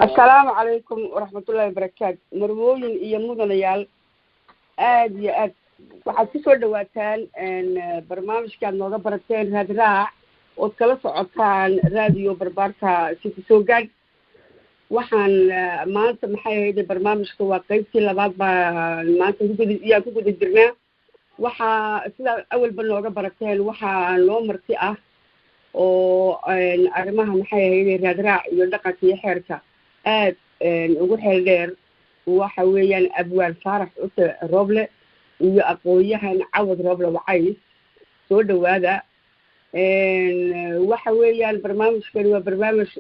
السلام عليكم ورحمة الله وبركاته. مرموين يمودنا يال آد waxaad ku soo dhawaataan barnaamij ka nooga barateen raadraac oo kala socotaan raadiyo barbaarka si soo gaad waxaan maanta maxay ahayd barnaamijka waa qaybtii labaad baa maanta ku guda jirnaa waxa sida awalba nooga barateen waxa loo marti ah oo arrimaha maxay ahayd raadraac iyo dhaqanka iyo xeerka aad ugu xeel dheer waxa weeyaan abwaan faarax cute roble iyo aqoonyahan cawad roble wacays soo dhawaada waxa weeyaan barnaamijkani waa barnaamij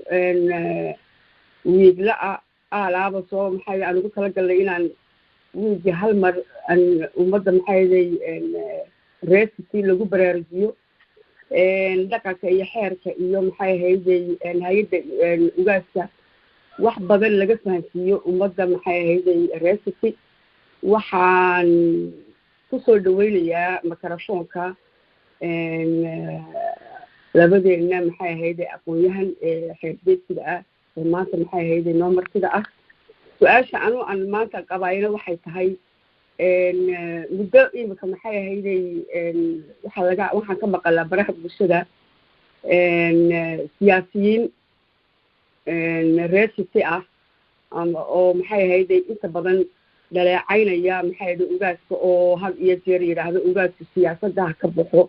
wiigla alaaba soo maxay aan ugu kala galnay inaan wiigi hal mar ummadda maxayday reesiti lagu baraarujiyo dhaqanka iyo xeerka iyo maxay ahayday hay-adda ugaaska wax badan laga fahansiiyo ummadda maxay ahayday reesiti waxaan kusoo dhaweynayaa mikrofoonka labadeena maxay ahayday aqoonyahan xeerbeedkida ah maanta maxay ahayday noo martida ah su-aasha aan maanta qabaayna waxay tahay muddo imika maxay ahayday waxaan ka maqalaa baraha bulshada siyaasiyiin reesiti ah oo maxay ahayday inta badan dhaleecaynaya maxay ahayday ugaaska oo had iyo jeer yidhaahdo ugaaska siyaasadda ha ka baxo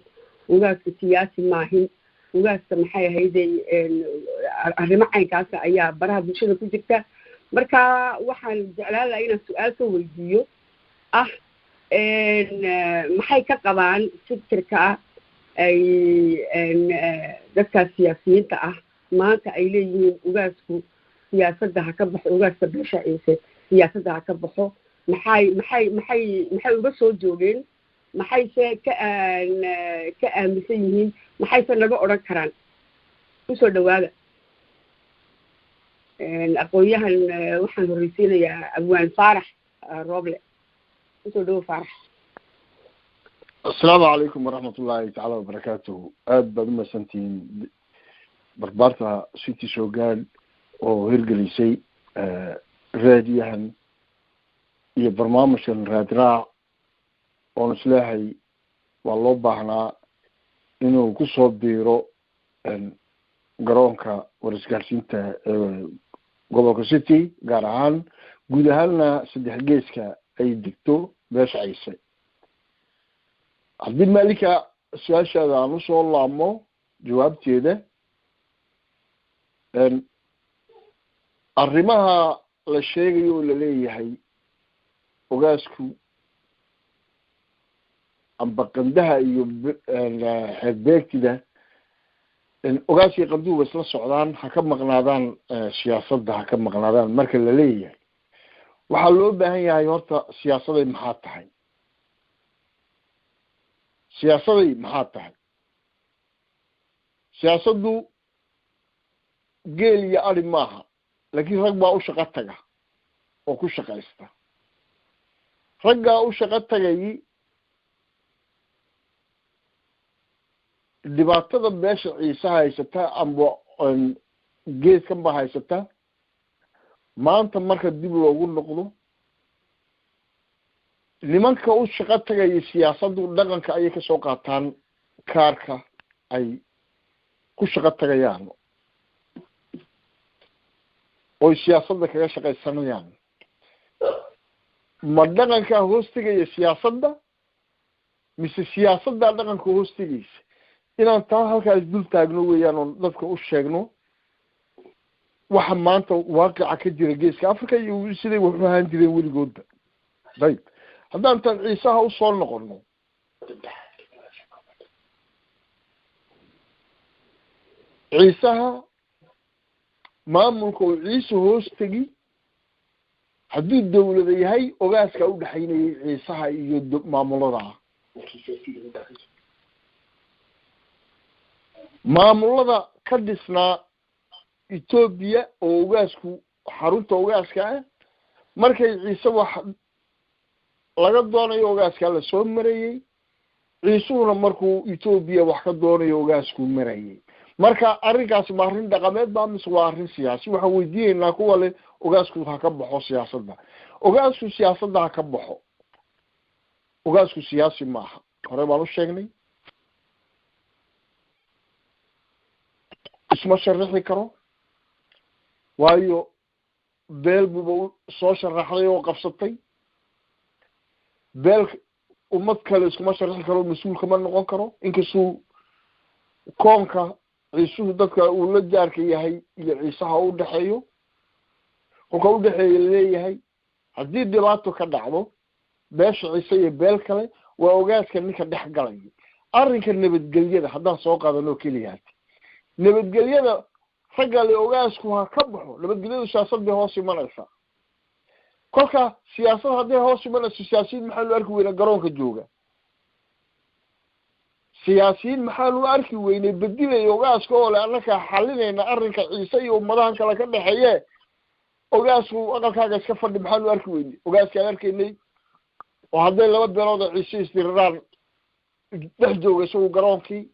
ugaaska siyaasi maahin ugaaska maxay ahayday arrimo caynkaasa ayaa baraha bulshada ku jirta marka waxaan jeclaan lahaa inaan su-aal ka weydiiyo ah maxay ka qabaan fikirka ay dadkaas siyaasiyiinta ah maanta ay leeyihiin ugaasku siyaasadda ha ka baxo ugaaska beesha ciise siyaasadda ha ka baxo maxay uga soo joogeen maxayse ka aaminsan yihiin maxayse naga odhan karaan kusoo dhawaada aqoonyahan waxaan horeysiinayaa abwaan faarax roble kusoo dhawo faarax. السلام عليكم ورحمة الله تعالى وبركاته. بعد ما سنتين بربارتها سيتي شوغان وهرقليسي راديها هي برنامج الرادراع ونسلاحي والله بحنا إنه كسب بيرو قرونكا ورسكارسينتا قبل سيتي قارعان قدهالنا سدح جيسكا أي دكتور باش عيسى عبد الملك السؤال هذا نص والله عمو جوابتي ده الرماها للشيء ولا ليه هي وقاسكو عم بقندها يحبك كده ogaashii qabduuba isla socdaan ha ka maqnaadaan siyaasadda ha ka maqnaadaan marka la leeyahay waxaa loo baahan yahay horta siyaasaday maxaa tahay siyaasaddu geel iyo ari maaha laakiin rag baa u shaqo taga oo ku shaqaysta raggaa u shaqo tagayi dhibaatada beesha ciise haysata amba geeskan ba haysata maanta marka dib loogu noqdo nimanka u shaqo tagaya siyaasaddu dhaqanka ayay kasoo qaataan kaarka ay ku shaqo tagayaan oy siyaasadda kaga shaqaysanayaan ma dhaqankaa hoos tegaya siyaasadda mise siyaasaddaa dhaqanka hoos tegaysa inaan taa halkaas dul taagno weeyaan oon dadka u sheegno waxa maanta waaqica ka jira geeska africa iyo siday wax u ahaan jireen weligoodba dayib haddaan tan ciisaha usoo noqono ciisaha maamulka uu ciise hoos tegi hadduu dawlada yahay ogaaska u dhexaynayay ciisaha iyo maamulada maamulada ka dhisnaa Ethiopia oo ogaasku xarunta ogaaska ah markay ciise wax laga doonayo ogaaska la soo marayay ciisuhuna markuu Ethiopia wax ka doonayo ogaasku marayay marka arrinkaas ma arrin dhaqameed baa mise waa arrin siyaasi waxaan weydiinaynaa kuwa leh ogaasku ha ka baxo siyaasadda ogaasku siyaasadda ha ka baxo ogaasku siyaasi maaha hore baan u sheegnay isma sharaxi karo waayo beel buuba soo sharaxday oo qabsatay beel ummad kale iskuma sharaxi karo mas-uul kama noqon karo inkastuu koonka ciisuhu dadka uu la jaarka yahay iyo ciisaha u dhexeeyo kolka u dhexeeya leeyahay haddii dhibaato ka dhacdo beesha ciise iyo beel kale waa ogaaska ninka dhex galaya arrinka nabadgelyada haddaan soo qaadanoo keliyahay nabadgelyada ragga le ogaasku ha ka baxo nabadgelyadu siyaasad bay hoos imanaysaa kolka siyaasad hadday hoos imanayso siyaasiyiin maxaanu arki weynaa garoonka jooga siyaasiyiin maxaanu arki weynay bedilaya ogaaska oo le annakaa xalinayna arrinka ciise iyo ummadahan kale ka dhexeeye ogaasku aqalkaaga iska fadhi maxaanu arki weynay ogaaskaan arkaynay oo hadday laba beelood oo ciise isdiriraan dhex jooga isagu garoonkii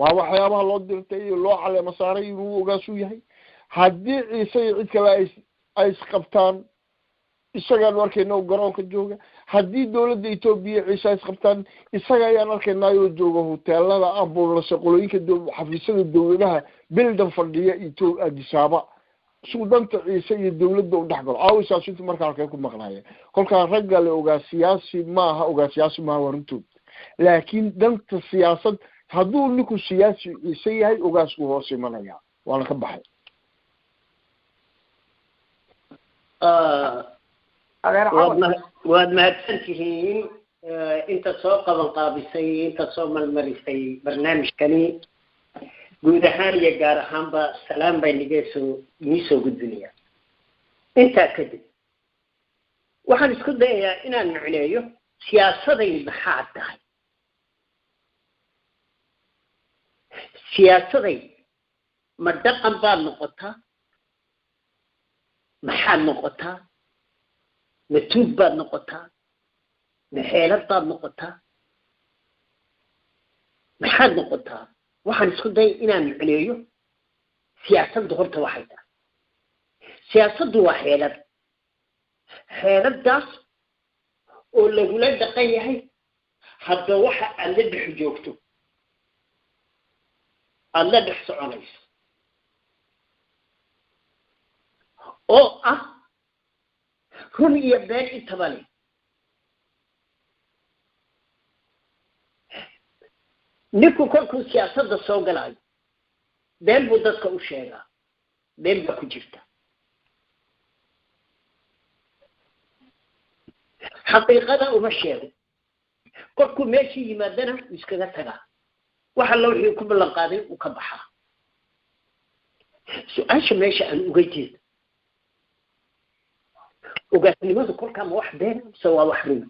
waa waxyaabaha loo dirtay iyo loo caleema saaray inuu ogaasu yahay haddii ciise iyo cid kale ay isqabtaan isagaan arkayna oo garoonka jooga haddii dawladda Ethiopia ciise ay isqabtaan isaga ayaan arkaynaa oo jooga hoteelada ambulance qolooyinka xafiisyada dawladaha bildan fadhiya Ethiopia Addis Ababa suudanta ciise iyo dawladda u dhaxgalo awsaasintu markaa halkay ku maqnaayeen kolka ragga le ogaasiyaasi maaha warintood laakiin danta siyaasad hadduu ninku siyaasi ciise yahay ogaasku hoos imanaya waana ka baxay waad mahadsantihiin inta soo qaban qaabisay inta soo malmarisay barnaamijkani guud ahaan iyo gaar ahaanba salaam bay inii soo gudbinayaan intaa kadib waxaan isku dayayaa inaan macneeyo siyaasaday maxaa tahay siyaasaday ma dhaqan baad noqotaa maxaad noqotaa ma tuug baad noqotaa ma xeelad baad noqotaa maxaad noqotaa waxaan isku dayay inaan macneeyo siyaasaddu horta waxay tahay siyaasaddu waa xeelad xeeladaas oo lagula dhaqan yahay hadda waxa aad la dhex joogto aad la dhex soconayso oo ah run iyo been intaba leh ninku kolkuu siyaasadda soo galayo been buu dadka u sheegaa been baa ku jirta xaqiiqada uma sheego kolkuu meeshii yimaadana iskaga tagaa waxa la wixii ku ballan qaaday uu ka baxaa su-aasha meesha aan uga jeedo ogaasnimadu kolkaa ma wax been mise waa wax run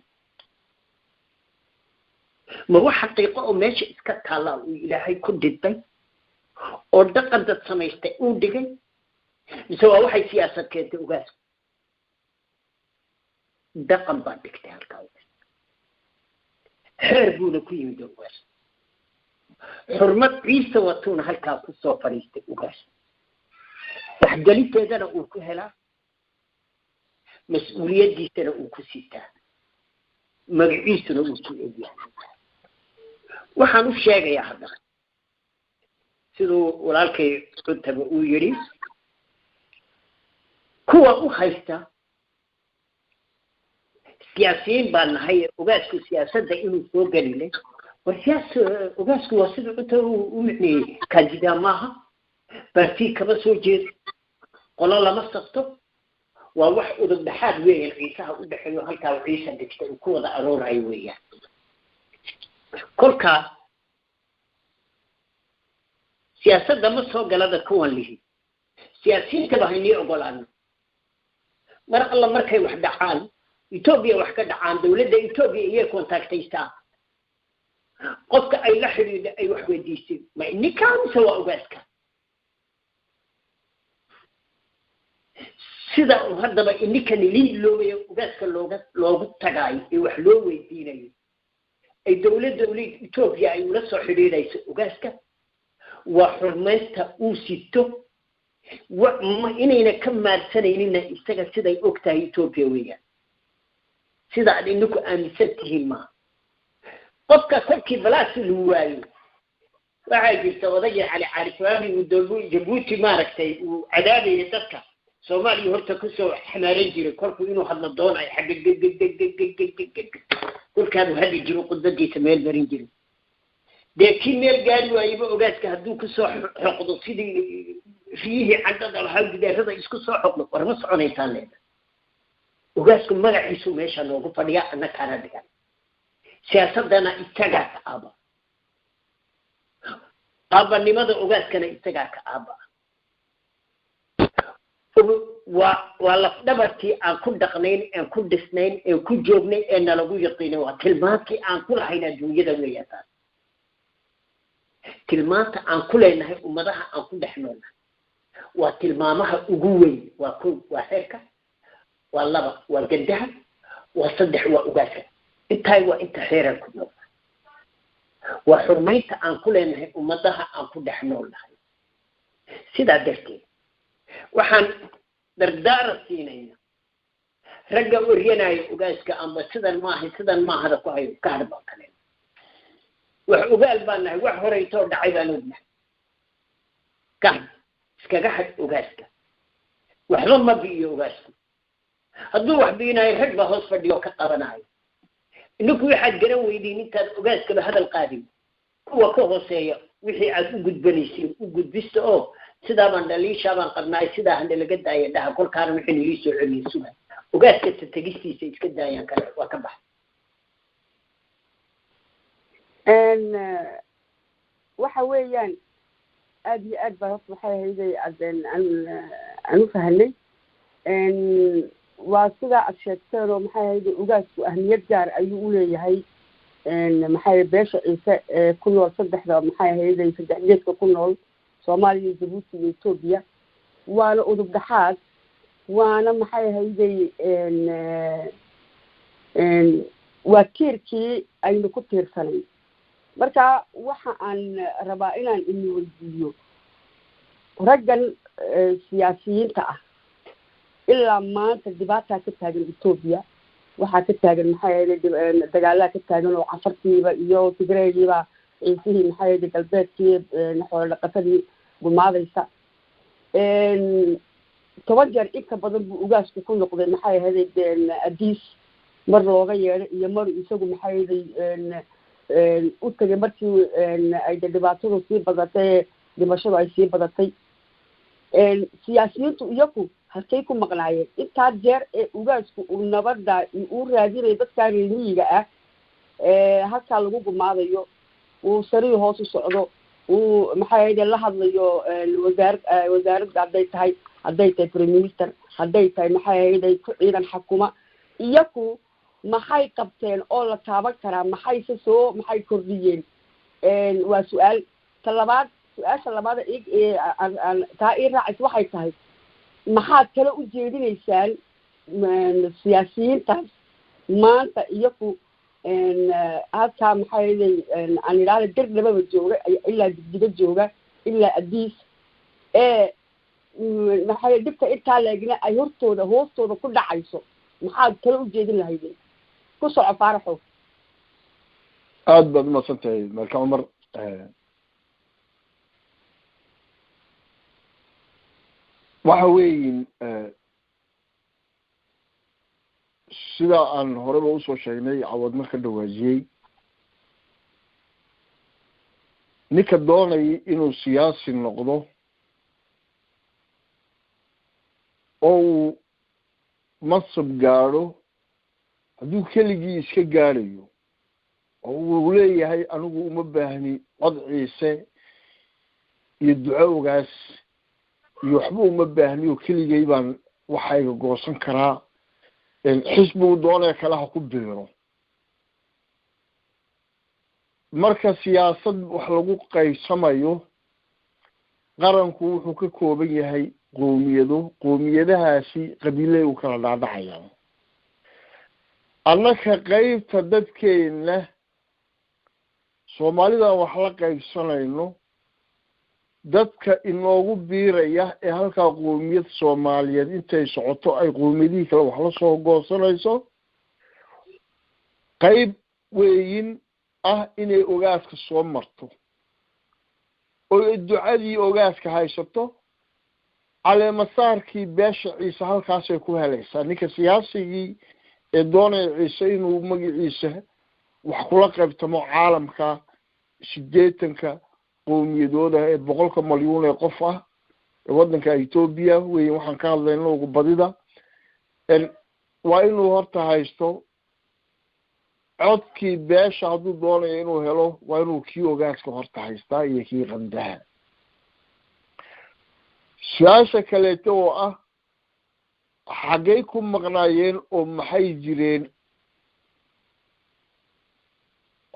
ma wax xaqiiqo oo meesha iska taallaa uu ilaahay ku dhintay oo dhaqan dad samaystay uu dhigay mise waa waxay siyaasad keentay ogaasku dhaqan baa dhigtay halkaa xeer buuna ku yimid ogaas xurmad ciise watuuna halkaa ku soo fadhiistay ogaas waxgelinteedana uu ku helaa mas-uuliyaddiisana uu ku sitaa magaciisuna uu ku egyahay waxaan u sheegayaa haddana siduu walaalkay cuntaba uu yidhi kuwa u haysta siyaasiyiin baan nahay ogaasku siyaasadda inuu soo gelile war ogaasku waa sida cunta u micneeyey kandidaa maaha bartii kama soo jeedo qolo lama sabto waa wax udub dhexaad weeyaan ciisaha u dhexeeyo halkaa ciisa dhigtay uu ku wada aroorayo weeyaan kolkaa siyaasadda ma soo galada kuwan lihi siyaasiyiintaba haynii ogolaano mar alla markay wax dhacaan Ethiopia wax ka dhacaan dawladda Ethiopia iyay kontaktaysaa qofka ay la xiriirdo ay wax weydiisay ma ninkaan soo ogaaska sida haddaba ininkan liiloobayo ogaaska loogu tagaay ee wax loo weydiinayo ay dawladda Ethiopia ay ula soo xiriirayso ogaaska waa xurmaynta uu sito inayna ka maarsanaynin isaga siday ogtahay Ethiopia weeyaan sida aad ininku aaminsan tihiin ma qofka kolkii balaas loo waayo waxay jirta wadaya cali caarifaani uu doobu Djibouti maaragtay uu cadaadayay dadka Soomaaliya horta ku soo xamaaran jiray kolkuu inuu hadla doon ay xagga kolkaanu hadi jiro qudadiisa meel barin jiray deekii meel gaari waayba ogaaska hadduu ku soo xoqdo sidii fiihi cadada lahaa gidaarada isku soo xoqdo war ma soconaysaan leedahay ogaasku magaciisu meesha loogu fadhiyaa annakaana dhigan siyaasadana isagaa ka aabanimada ogaaskana isagaa ka aaba waa lafdhabartii aan ku dhaqnayn aan ku dhisnayn aan ku joognay ee nalagu yaqiinay waa tilmaantii aan ku lahayn adduunyada weeyaan taas tilmaanta aan ku leenahay ummadaha aan ku dhex noolnahay waa tilmaamaha ugu weyn waa waa xeerka waa laba waa gadaha waa saddex waa ogaaska intaay waa inta xeeran ku nool waa xurmaynta aan ku leenahay ummadaha aan ku dhex noolnahay sidaa darteed waxaan dardaara siinayna ragga waryanaayo ogaaska amba sidan maaha ku hayo ka hadba kale wax ogaal baan nahay wax horeytoo dhacay baan ognahay kan iskaga had ogaaska waxba ma biyo ogaasku hadduu wax biinayo rag baa hoos fadhiyo ka qabanayo ininku waxaad garan weydiin intaad ogaaskaba hadal qaadin kuwa ka hooseeya wixii aad u gudbanaysiin u gudbista oo sidaa baan dhaliishaa baan qabnaay sidaa hande laga daaya dhaha kolkaana wixii nilii soo celiya suga ogaaska tegistiisa iska daayaan kale waa ka baxa waxa weeyaan aad iyo aad baa horta waxay hayday aan u fahanay waa sidaa aad sheegteen oo maxay hayday ogaasku ahmiyad gaar ayuu u leeyahay maxay beesha ciise ee ku nool saddexda maxay hayday saddex geedka ku nool Soomaaliya Djibouti iyo Ethiopia waana udub dhaxaad waana maxay hayday waa tiirkii aynu ku tiirsanay marka waxa aan rabaa inaan idin weydiiyo raggan siyaasiyiinta ah ilaa maanta dhibaataa ka taagan Ethiopia waxaa ka taagan maxay hayday dagaalada ka taagan oo cafartiiba iyo tigreegiiba ciisihii maxay hayday galbeedkii xoolo dhaqatadii gumaadaysa 10 jeer inka badan buu ogaasku ku noqday maxay hayday adiis mar looga yeedhay iyo mar isagu maxay hayday u tagay markii ay dhibaatadu sii badatay dhimashadu ay sii badatay siyaasiyiintu iyagu halkay ku maqnaayeen intaa jeer ee ogaasku uu nabadda uu raadinay dadka reemiyiga ah halkaa lagu gumaadayo uu sariir hoos u socdo uu maxay la hadlayo wasaaradda hadday tahay prime minister hadday tahay maxay ku ciidan xukuma iyaku maxay qabteen oo la taaban karaa maxay kordhiyeen waa su'aal su-aasha labaad taa ii raacis waxay tahay maxaad kale u jeedinaysaan siyaasiyiintaas maanta iyaku halkaa maxay aan idhaahda dardhababa jooga ilaa digdiga jooga ilaa adiis maxay dhibka intaa leegna ay hoostooda ku dhacayso maxaad kale u jeedin lahaydeen ku soco faaraxo aad baad umadsan tahay malka cumar waxa weeyin sida aan horeba usoo sheegnay cawad marka dhawaajiyey ninka doonaya inuu siyaasi noqdo oo uu mansab gaadho hadduu keligii iska gaadhayo oo uu leeyahay anigu uma baahni cod ciise iyo ducowgaas iyo waxba uma baahni oo keligay baan waxayga goosan karaa xisbigu doonaya kale ha ku biiro marka siyaasad wax lagu qaybsamayo qaranku wuxuu ka kooban yahay qoomiyadahaasi qabiilay u kala dhaadhacayaan annaka qaybta dadkeena soomaalidan wax la qaybsanayno dadka inoogu biiraya ee halkaa qoomiyad soomaaliyeed intay socoto ay qoomiyadihii kale wax la soo goosanayso qayb weeyin ah inay ogaaska soo marto oo ducadii ogaaska haysato caleemasaarkii beesha ciise halkaasay ku helaysaa ninka siyaasigii ee doonaya ciise inuu magaciisa wax kula qaybtamo caalamka 80 qoomiyadooda ee 100 malyan ee qof ah ee wadanka Ethiopia weyn waxaan ka hadlaynaa ugu badida waa inuu horta haysto codkii beesha hadduu doonayo inuu helo waa inuu kii ogaaska horta haystaa iyo kii qandaha su-aasha kaleeto oo ah xaggay ku maqnaayeen oo maxay jireen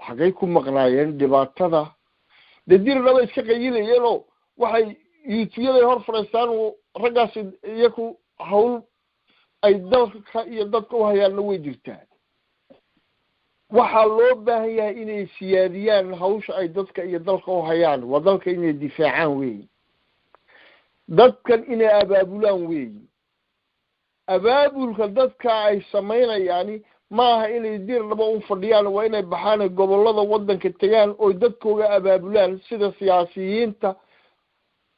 xaggay ku maqnaayeen dhibaatada dirnaba iska qayilayeenoo waxay yuutubyaday hor fadhiistaan raggaasi iyaku hawl ay dalka iyo dadka u hayaanna way jirtaa waxaa loo baahan yahay inay siyaadiyaan hawsha ay dadka iyo dalka u hayaan waa dalka inay difaacaan weyi dadkan inay abaabulaan weyi abaabulka dadka ay samaynayaani maaha inay dirnaba u fadhiyaan waa inay baxaan gobolada wadanka tagaan oo dadkooga abaabulaan sida siyaasiyiinta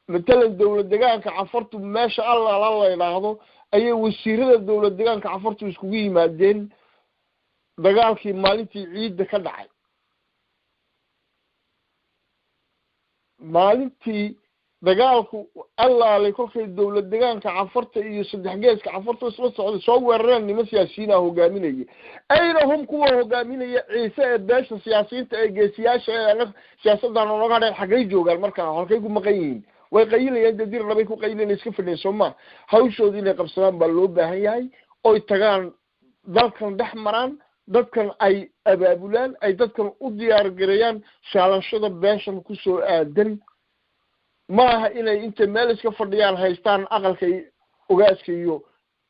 matalan dawlad deegaanka cafartu meesha alla la yiraahdo ayay wasiirada dawlad deegaanka cafartu iskugu yimaadeen dagaalkii maalintii ciidda ka dhacay maalintii dagaalku allaale kolkay dawlad deegaanka cafarta iyo saddex geeska cafarta isla socday soo weerareen nima siyaasiyiin ah hogaaminaya ayna hum kuwa hogaaminaya ciise ee beesha siyaasiyiinta ee geesiyaasha ee siyaasaddan nooga hadhay xaggay joogaan markaa halkay ku maqan yihiin way qayilayaan dadir labay ku qayilayaan iska fadhiyeen sooma hawshoodii inay qabsadaan baa loo baahan yahay oy tagaan dalkan dhex maraan dadkan ay abaabulaan ay dadkan u diyaar gareeyaan shaalashada beeshan kusoo aadan maaha inay inta meel iska fadhiyaan haystaan aqalka ogaaska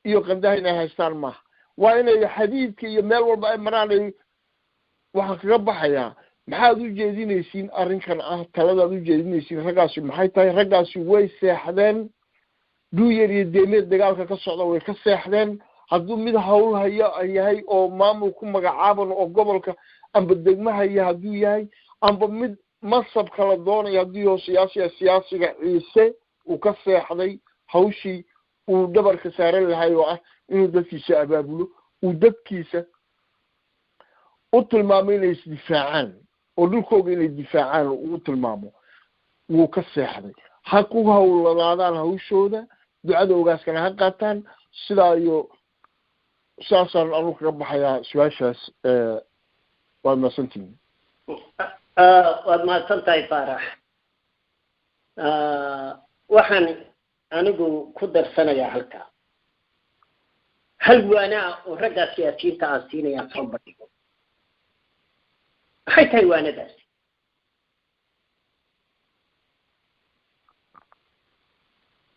iyo qandaha inay haystaan maaha waa inay xadiidka iyo meel walba ay maraan ay waxaan kaga baxayaa maxaad u jeedinaysiin arrinkan ah taladaad u jeedinaysiin raggaasi maxay tahay raggaasi way seexdeen duuyar iyo deemeed dagaalka ka socda way ka seexdeen hadduu mid hawl haya yahay oo maamul ku magacaaban oo gobolka amba degmahaya hadduu yahay amba mid masab kala doonaya haddii oo siyaasiga ciise uu ka seexday hawshii uu dhabarka saaran lahay oo ah inuu dadkiisa abaabulo uu dadkiisa u tilmaamo inay isdifaacaan oo dhulkooga inay difaacaan uu tilmaamo wuu ka seexday ha ku hawlanaadaan hawshooda ducada ogaaskana ha qaataan sidaa iyo saasaan anu kaga baxayaa su-aashaas waad mahadsantihiin waad mahadsan tahay faarax waxaan anigu ku darsanayaa halkaa hal waanaa oo ragga siyaasiyiinta aan siinayaan soo bandhigo maxay tahay waanadaas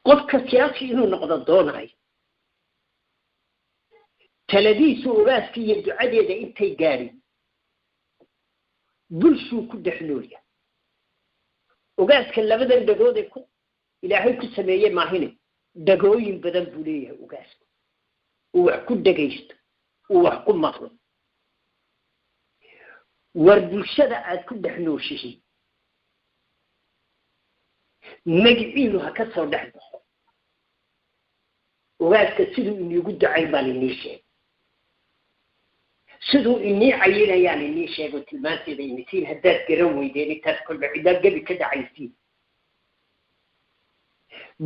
qofka siyaasi inuu noqdo doonayo taladiisu ogaaskii iyo ducadeeda intay gaadhin bulshuu ku dhex noolyahay ogaaska labadan dhagood ee ilaahay ku sameeyey maahine dhagooyin badan buu leeyahay ogaasku uu wax ku dhagaysto uu wax ku maqlo war bulshada aad ku dhex nooshihiin magaciinu ha ka soo dhex baxo ogaaska siduu iniigu ducayn baan inii sheegay siduu inii cayinayaan inii sheego tilmaanteeda inisiin haddaad garan weydeen intaad kolba cidaad gebi ka dhacaysiin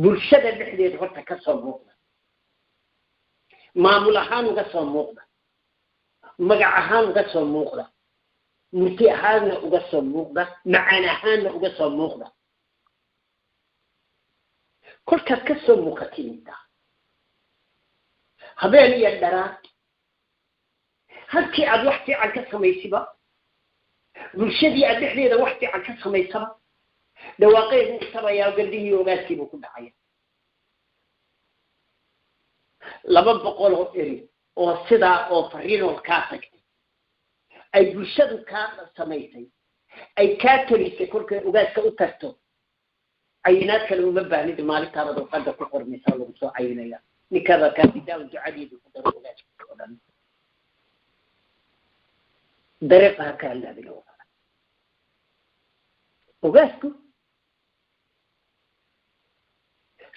bulshada dhexdeeda horta ka soo muuqda maamul ahaan uga soo muuqda magac ahaan uga soo muuqda murti ahaanna uga soo muuqda macaan ahaanna uga soo muuqda kolkaad ka soo muuqatinta habeen iyo dharaad halkii aad wax fiican ka samaysiba bulshadii aad dhexdeeda wax fiican ka samaysaba dhawaaqeedu isabayaa galdihii ogaaskiibuu ku dhacaya 200 oo eri oo sidaa oo fariinoo kaa tagtay ay bulshadu kaa samaysay ay kaa talisay kolkay ogaaska u tagto cayinaad kale uma baahnid maalintaabad qadda ku qormaysaa lagu soo cayinaya ninkaada kaafidaaw ducadeedu ku daro ogaaska oo dhan dariiqaha kaa laabin ogaasku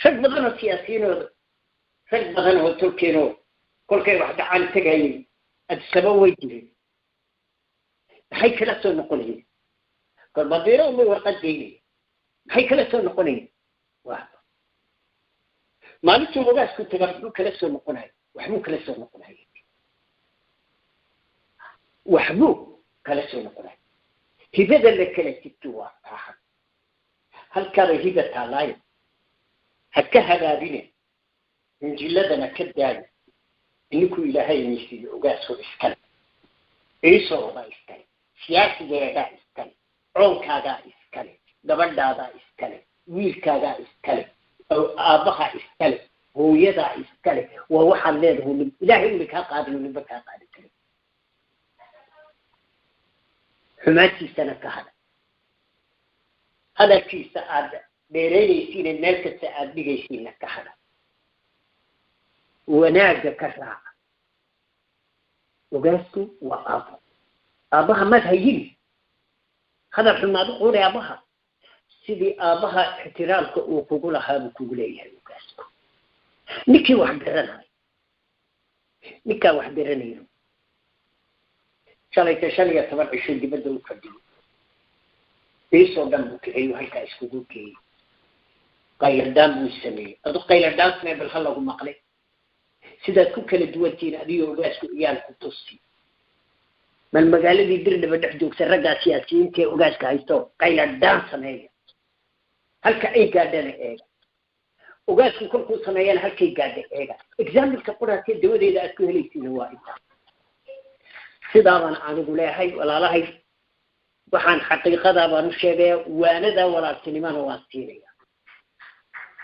rag badan oo siyaasiyiinooda rag badan oo tolkeenoo kolkay wax dhacaan tegayay adsaba way jireen maxay kala soo noqonayeen kolbadiiro umay warqad geynaya maxay kala soo noqonayeen waa maalintuu ogaasku taga muxuu kala soo noqonaya waxbuu kala soo noqonaya waxbuu kala soo noqonaya hibada la kala jibto waa taahan halkaaba hiba taalaayo ha ka hagaabine injiladana ka daayo ininkuu ilaahay inisiiyo ogaasoo iskale ciisooda iskale siyaasigeedaa iskale coonkaagaa iskale gabadhaadaa iskale wiilkaagaa iskale aabbahaa iskale hooyadaa iskale waa waxaad leedahay ilaahay uli kaa qaadin ninba kaa qaadi karin xumaantiisana ka hada hadalkiisa aad dheeraynaysiine meel kasta aad dhigaysiina ka hada wanaagga ka raaca ogaasku waa aabbo aabbaha maad hayini hadal xumaad u quuri aabbaha sidii aabbaha ixtiraamka uu kugu lahaa buu kugu leeyahay ogaasku ninkii wax garanayo ninkaa wax garanayo shalayta 15 cisho dibadda u fadhiyo ciisoo dhan buu kaxeeyo halkaa iskugu geeyey qayladaan buu sameeyey adu qayladaan samee bal ha lagu maqlay sidaad ku kala duwantiin adiyo ogaasku iyaan ku tusi bal magaaladii dirdhaba dhex joogta raggaa siyaasiyiinta ee ogaaska haysto qayladaan sameeya halka ay gaadhana eega ogaasku kolkuu sameeyana halkay gaadha eega exaamilka qoraatee dawadeeda aad ku helaysiina waa intaa sidaabaan anigu leeyahay walaalahay waxaan xaqiiqadaa baan u sheegaya waanadaa walaaltinimana waan siinaya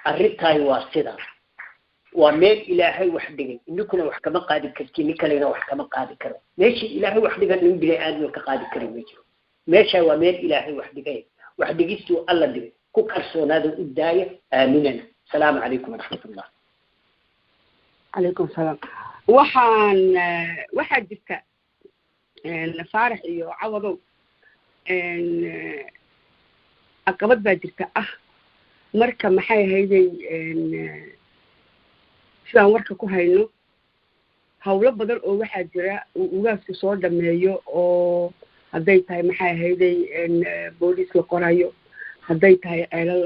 arrintaay waa sidaa waa meel ilaahay wax dhigay ininkuna wax kama qaadi kartiin nin kalena wax kama qaadi karo meeshii ilaahay wax dhigan nin bini aadmi ka qaadi kari ma jiro meeshaa waa meel ilaahay wax dhigay wax dhigistuu alla dhigay ku kalsoonaada u daaya aaminana asalaamu calaykum waraxmatullah calaykum salaam waxaa jirta faarax iyo cawadow caqabad baa jirta marka maxay hayday sidaan warka ku hayno hawlo badan oo waxaa jira ugaasku soo dhameeyo oo hadday tahay maxay hayday booliis la qorayo hadday tahay ceelal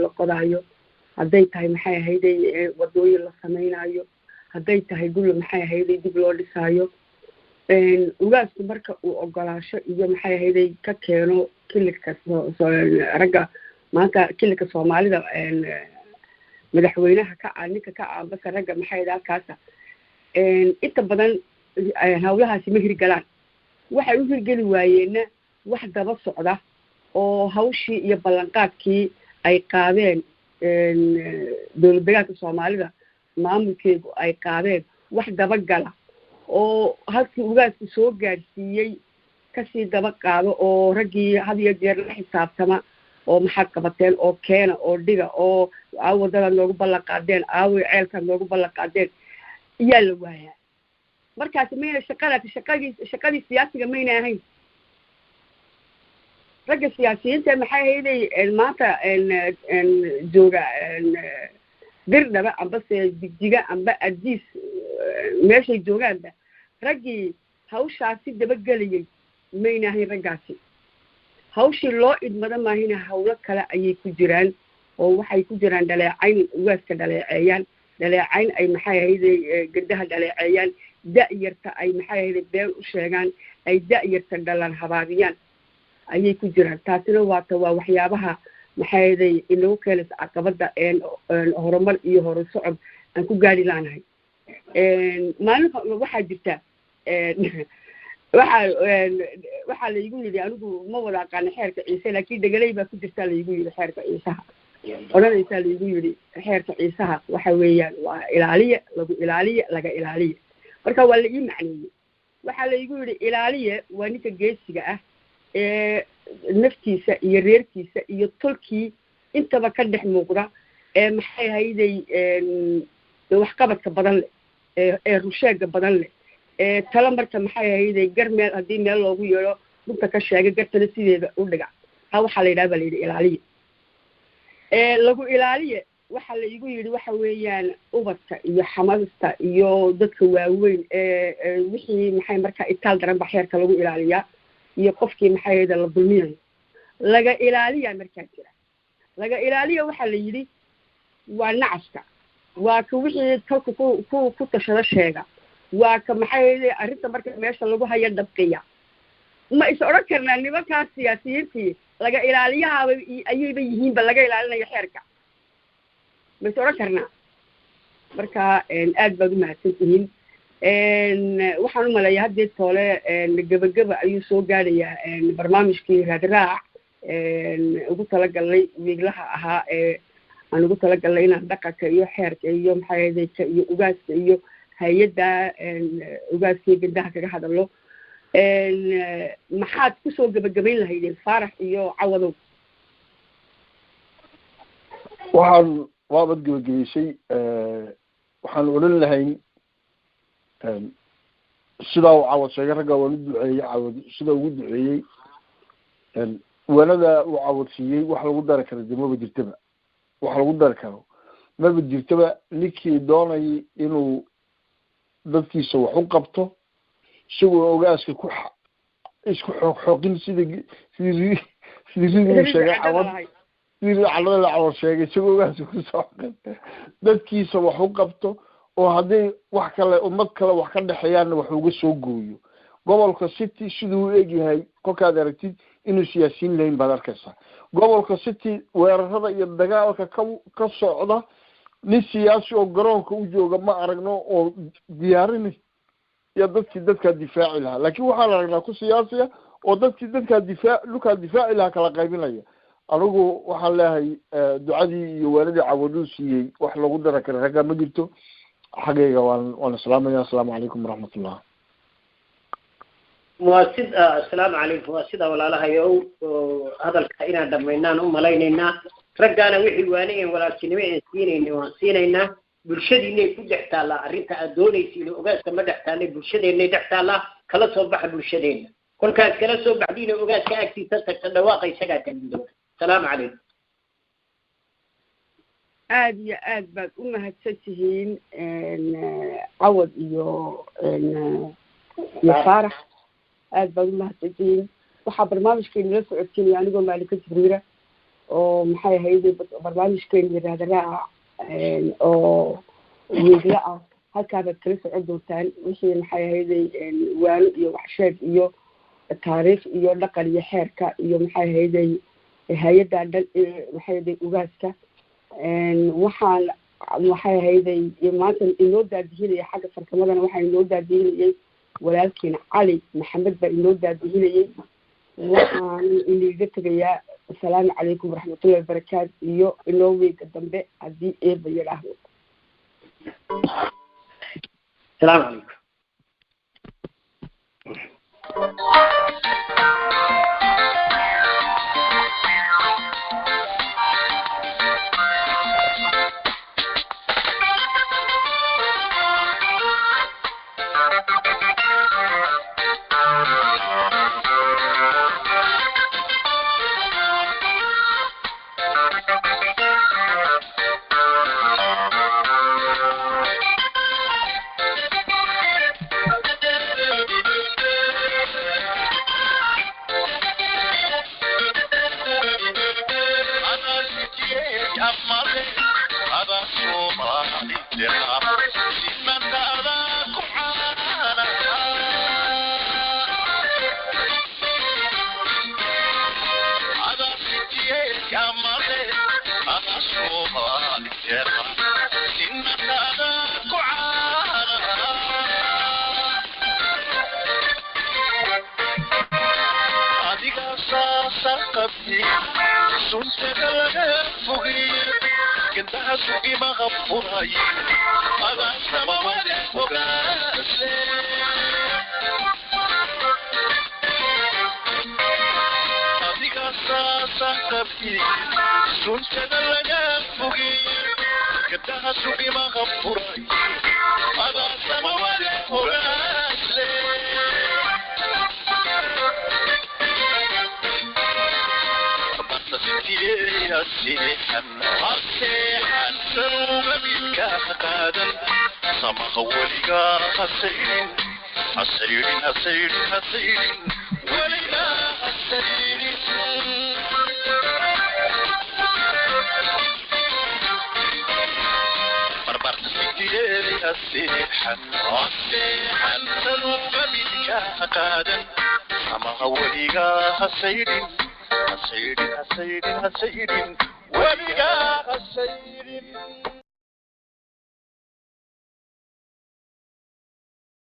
la qodayo hadday tahay maxay hayday wadooyin la samaynayo hadday tahay dhul maxay hayday dib loo dhisaayo ugaasku marka uu ogolaasho iyo maxay hayday ka keeno kilidka ragga maanta kilka Soomaalida madaxweynaha ka ninka ka bas ragga maxay halkaasa inta badan hawlahaasi ma hirgalaan waxay u hirgeli waayeen wax daba socda oo hawshii iyo ballanqaadkii ay qaadeen dowladda Soomaalida maamulkeedu ay qaadeen wax daba gala oo halkii ugaasku soo gaarsiiyay kasii daba qaado oo raggii had iyo jeer la xisaabtama oo maxaa qabateen oo keena oo dhiga oo wadada noogu ballanqaadeen aaway ceelka noogu ballanqaadeen iyaa la waayaa markaas mayna shaqadii siyaasiga mayna ahayn ragga siyaasiyiinta maxay hayday maanta jooga dirdhaba amba se digdiga amba adiis meeshay joogaanba raggii hawshaasi dabagelayay mayna ahayn raggaasi hawshii loo idmada maahina hawlo kale ayay ku jiraan oo waxay ku jiraan dhaleecayn ugaaska dhaleeceeyaan dhaleecayn ay maxay hayday gabdhaha dhaleeceeyaan da'yarta ay maxay hayday been u sheegaan ay da'yarta dhalan habaabiyaan ayay ku jiraan taasina waa waxyaabaha maxay hayday inagu keenaysa caqabada horumar iyo horusocod aan ku gaari laanahay maalin waxaa jirta waxaa laygu yidhi anigu ma wada aqaana xeerka ciise laakiin dhegaley baa ku jirtaa laygu yidhi xeerka ciisaha odhanaysaa laygu yidhi xeerka ciisaha waxa weeyaan waa ilaaliye lagu ilaaliye laga ilaaliye marka waa la ii macneeyey waxaa laygu yidhi ilaaliye waa ninka geesiga ah ee naftiisa iyo reerkiisa iyo tolkii intaba ka dhex muuqda ee maxay hayday waxqabadka badan leh ee rusheega badan leh tala marka maxay hayday gar meel haddii meel loogu yeedho dhulka ka sheegay gartana sideeda u dhiga waxaa la yidhaha baa la yidhi ilaaliye lagu ilaaliye waxaa la igu yidhi waxa weeyaan ubadka iyo xamasta iyo dadka waaweyn wixii maxay markaa itaal daran ba xeerka lagu ilaaliyaa iyo qofkii maxay hayda la dulminayo laga ilaaliyaa markaa jira laga ilaaliya waxaa la yidhi waa nacaska waa ka wixii talku ku tashado sheega waa ka maxay hayday arrinta marka meesha lagu hayo dhabqiya ma is odhan karnaa nimankaas siyaasiyiintii laga ilaaliyahaaba ayayba yihiinba laga ilaalinayo xeerka ma is odhan karnaa marka aad baad u mahadsan tihiin waxaan u maleeyaa haddii toole gebageba ayuu soo gaadhayaa barnaamijkii raadraac ugu talagalnay wiiglaha ahaa aan ugu talagalnay inaan dhaqanka iyo xeerka iyo maxay hayday iyo ugaaska iyo hay-adda ugaaskii gabdhaha kaga hadalo maxaad kusoo gebagabayn lahaydeen faarax iyo cawadow waabad gebagabaysay waxaan odhan lahayn sidaa uu cawad sheegay ragga waan u duceeyey cawad sida ugu duceeyey wanada uu cawad siiyey wax lagu dari karo de maba jirtaba wax lagu dari karo maba jirtaba ninkii doonayay inuu dadkiisa wax u qabto isagoo ogaaska ku isku xoogin sidii riduu sheegay cawad sidii calada cawad sheegay isagoo ogaaska ku soo dadkiisa wax u qabto oo hadday wax kale ummad kale wax ka dhexeeyaanna wax uga soo gooyo gobolka city siduu u egyahay kolkaad aragtid inuu siyaasiyiin lahayn baad arkaysaa gobolka city weerarada iyo dagaalka ka socda nin siyaasi oo garoonka u jooga ma aragno oo diyaarinay iyo dadkaa difaaci lahaa laakiin waxaan aragnaa ku siyaasiya oo dadkaa difaaci lahaa kala qaybinaya anigu waxaan leeyahay ducadii iyo waaladii cawaduu siiyey wax lagu dara kara raggaa ma jirto xagayga waan islaamaya assalaamu calaykum waraxmatullah assalaamu calaykum waa sida walaalahayow hadalka inaan dhammaynaan u malaynaynaa raggaana wixii waanigeen walaaltinimo aan siinayna waan siinaynaa bulshadiinay ku dhex taallaa arrinta aad doonaysiin ogaaska ma dhex taallay bulshadeennay dhex taallaa kala soo baxa bulshadeenna kolkaas kala soo baxdiina ogaaska agtiisa tagta dhawaaqa isagaa tagin doona assalaamu calaykum aad iyo aad baad u mahadsan tihiin cawad iyo faarax aad baad u mahadsan tihiin waxaa barnaamijkeeni la socodsiinaya anigoo maalika jibriila oo maxay ahayd barnaamijkeeni raadraac oo wiigla ah halkaabaad kala socon doontaan wixii maxay ahayday waano iyo waxsheeg iyo taariikh iyo dhaqan iyo xeerka iyo maxay ahayday hay-adda dhan maxay ahayd ugaaska waxaan waxay ahayday maanta inoo daadihinaya xagga farsamadana waxaa inoo daadihinayay walaalkiina cali maxamed baa inoo daadihinayay waxaan iniga tegayaa asalaamu calaykum waraxmatullahi wabarakaatu iyo inoo weega dambe haddii eeba yidhaahdo السلام عليكم هسيرين ولقاها السيرين